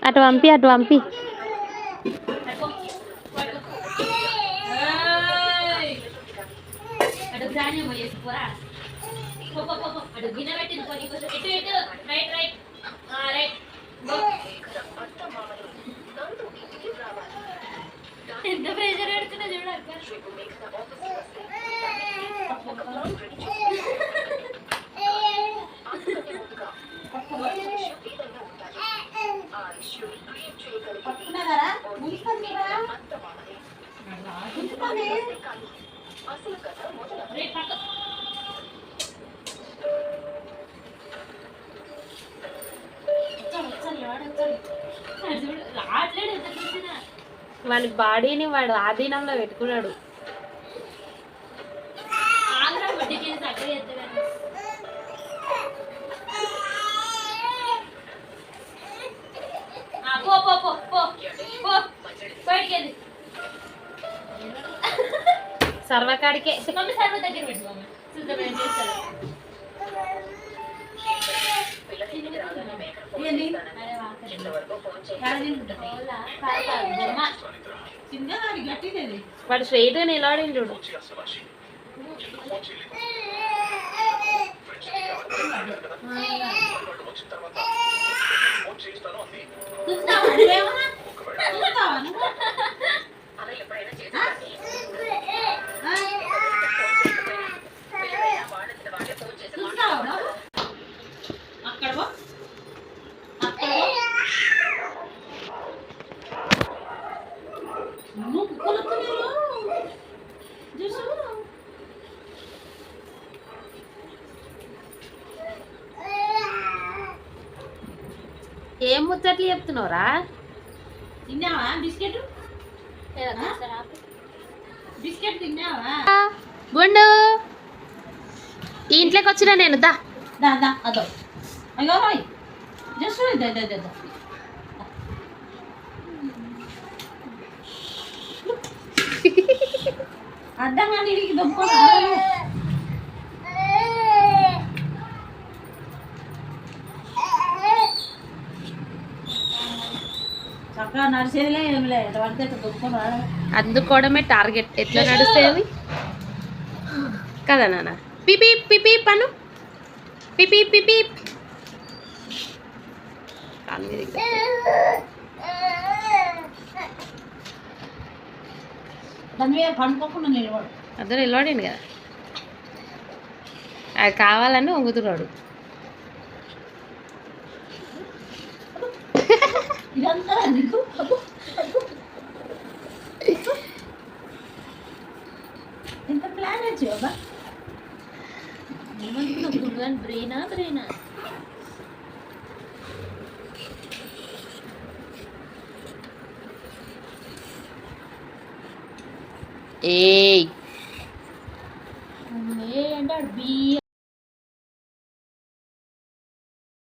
అటు పంపి అటు పంపి. ఎంత ప్రెజర్ పెడుతున్నా చూడాలి. వాడి బాడీని వాడు ఆధీనంలో పెట్టుకున్నాడు. సర్వకాడికే సర్వ దగ్గర పెట్టుకోండి. వాడు స్ట్రైట్ గా నిలబడి చూడు. ఏం ముచ్చట్లు చెప్తున్నావురా? తిన్నావా బిస్కెట్? బిస్కెట్ తిన్నావా? గుండు ఇంట్లోకి వచ్చినా నేను. దా దా దా అదో అయ్యో రాయ్ జస్ట్ దా దా దా అడ్డంగా నీడికి దొబ్బ చక్కగా నడిచేదిలే ఏమి లేదు పడితే దొబ్బ అందుకోవడమే టార్గెట్. ఎట్లా నడుస్తుంది కదా నాన్న? పిపి పిపి పను పిపి పిపి దాని మీద పండుకోకుండా నిలబడు. అద్దరు నిలబడింది కదా, అది కావాలని వంగుతున్నాడు. ఇదంతా నీకు ఎంత ప్లాన్ వచ్చావా? ఏమనుకున్నావు? బ్రెయినా బ్రెయినా ఏయ్ ఏంటాడు బియ్య